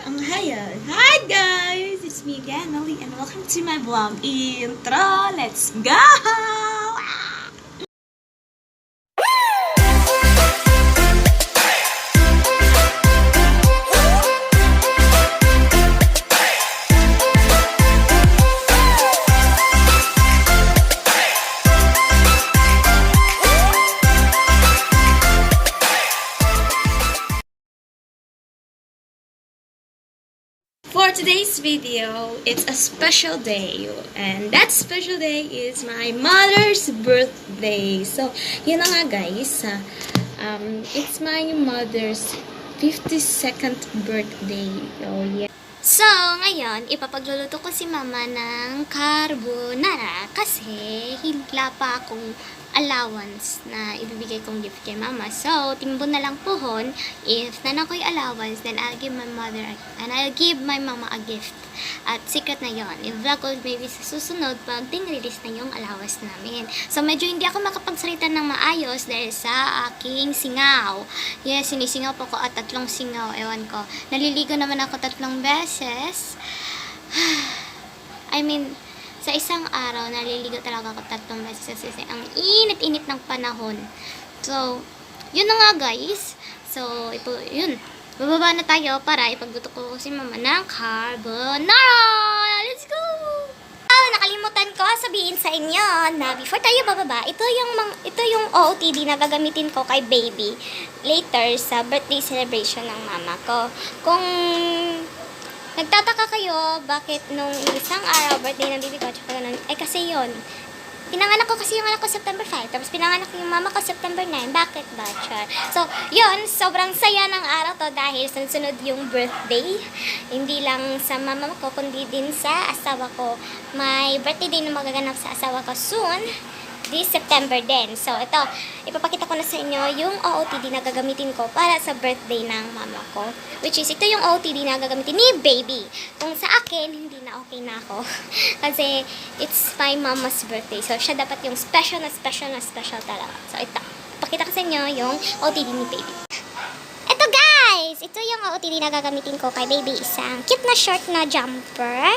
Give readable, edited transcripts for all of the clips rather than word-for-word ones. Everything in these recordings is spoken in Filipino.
Hi guys! It's me again, Molly, and welcome to my vlog intro. Let's go! For today's video, it's a special day, and that special day is my mother's birthday. So, yun na nga guys, it's my mother's 52nd birthday. Oh yeah. So, ngayon, ipapagluluto ko si mama ng carbonara kasi hila pa akong allowance na ibibigay kong gift kay mama. So, timbo na lang pohon. If nanan ko yung allowance, then I'll give my mother and I'll give my mama a gift. At secret na yon. I-vlog ko maybe sa susunod pag ting-release na yung allowance namin. So, medyo hindi ako makapagsalita ng maayos dahil sa aking singaw. Yes, sinisingaw po ko at 3 singaw. Ewan ko. Naliligo naman ako 3 beses. I mean, sa isang araw, naliligo talaga ako 3 beses kasi ang init-init ng panahon. So, yun na nga guys. So, yun. Bababa na tayo para ipagluto ko si mama ng carbonara! Let's go! Nakalimutan ko sabihin sa inyo na before tayo bababa, ito yung OOTD na gagamitin ko kay baby later sa birthday celebration ng mama ko. Kung nagtataka kayo, bakit nung isang araw, birthday ng baby ko, tsaka ganun, kasi yun. Pinanganak ko kasi yung anak ko September 5, tapos pinanganak yung mama ko September 9. Bakit ba, Char? So, yun, sobrang saya ng araw to dahil sunod yung birthday. Hindi lang sa mama ko, kundi din sa asawa ko. May birthday din na magaganap sa asawa ko soon. This September din. So, ito, ipapakita ko na sa inyo yung OOTD na gagamitin ko para sa birthday ng mama ko. Which is, ito yung OOTD na gagamitin ni baby. Kung sa akin, hindi na okay na ako. Kasi, it's my mama's birthday. So, siya dapat yung special talaga. So, ito, ipapakita ko sa inyo yung OOTD ni baby. Ito guys! Ito yung OOTD na gagamitin ko kay baby. Isang cute na short na jumper.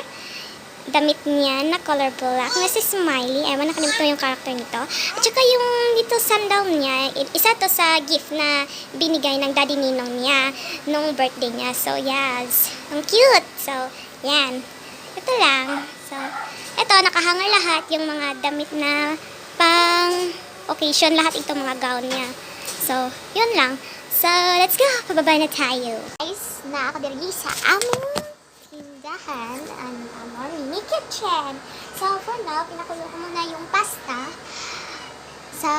Damit niya na color black na si Smiley. Ewan, nakalimutan yung character nito. At saka yung dito sandal niya, isa to sa gift na binigay ng daddy ninong niya nung birthday niya. So, yes. Ang cute. So, yan. Ito lang. So, ito, nakahanger lahat yung mga damit na pang occasion. Lahat ito mga gown niya. So, yun lang. So, let's go. Pababa na tayo. Guys, nakakadiri sa aming tindahan ang mini kitchen. So, for now, pinakulo ko muna yung pasta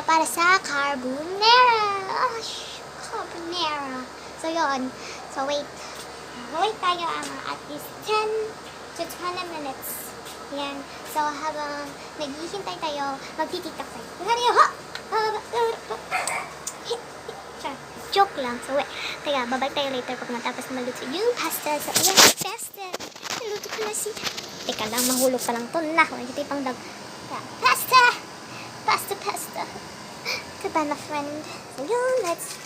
para sa carbonara. Oh, carbonara. So, yun. So, wait. Wait tayo at least 10 to 20 minutes. Yan. So, habang naghihintay tayo, magtitiktak tayo. Joke lang. So, wait. Kaya, babay tayo later pag matapos maluto yung pasta. So, ayan, pasta. Naluto ko na si... Teka lang, mahulog pa lang to na. Hindi pang dag... Pasta! Pasta! Goodbye, my friend. So, yun, let's...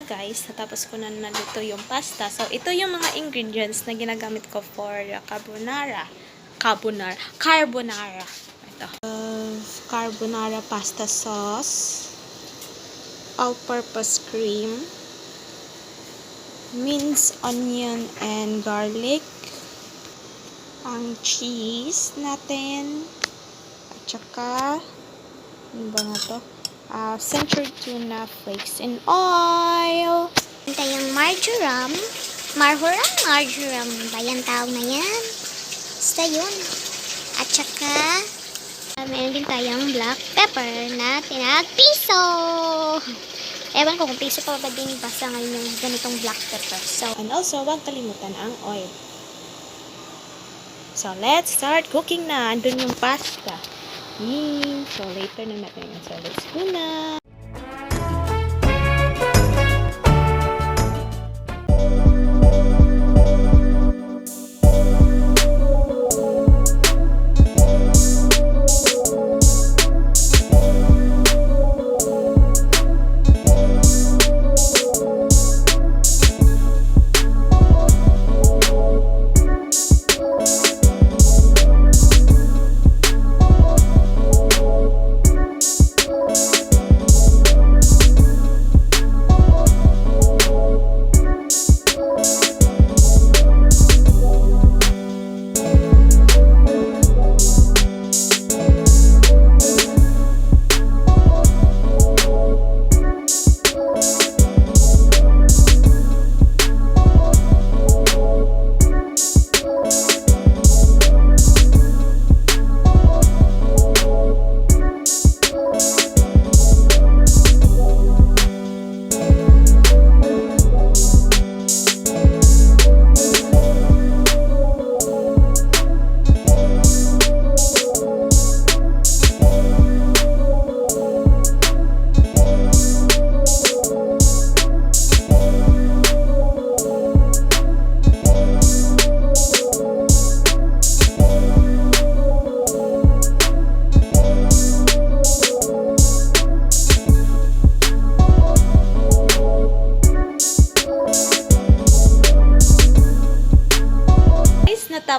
Guys, natapos ko na naluto yung pasta. So, ito yung mga ingredients na ginagamit ko for carbonara. Ito. Carbonara pasta sauce, all-purpose cream, minced onion and garlic, ang cheese natin, at saka, ano ba nga to? Century tuna flakes and oil. Ito yung marjoram ba yan tawag na yan? Basta yun. At saka, meron din tayong black pepper na pinagpiso. Ewan ko kung piso pa ba din basta ngayon yung ganitong black pepper. So, and also, huwag kalimutan ang oil. So, let's start cooking na. Andun yung pasta. So, later na natin. So, let's go na.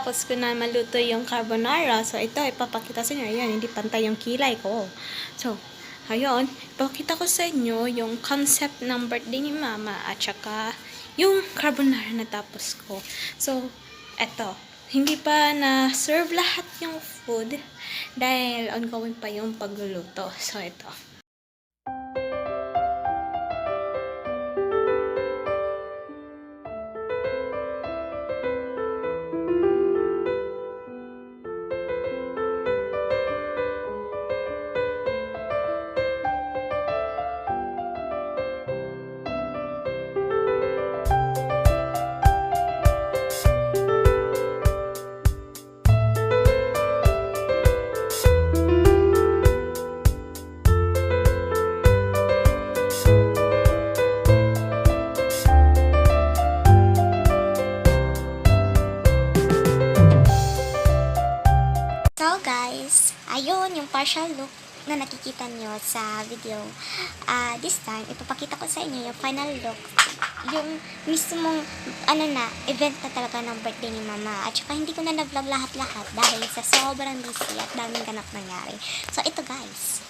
Natapos ko na maluto yung carbonara. So, ito, ipapakita sa inyo. Ayan, hindi pantay yung kilay ko. So, ayun, ipapakita ko sa inyo yung concept ng birthday ni Mama at saka yung carbonara na tapos ko. So, eto, hindi pa na-serve lahat yung food dahil ongoing pa yung pagluluto. So, ito. So guys, ayun yung partial look na nakikita nyo sa video. This time, ipapakita ko sa inyo yung final look. Yung mismong, event na talaga ng birthday ni Mama. At saka hindi ko na na-vlog lahat-lahat dahil sa sobrang busy at daming ganap nangyari. So ito guys.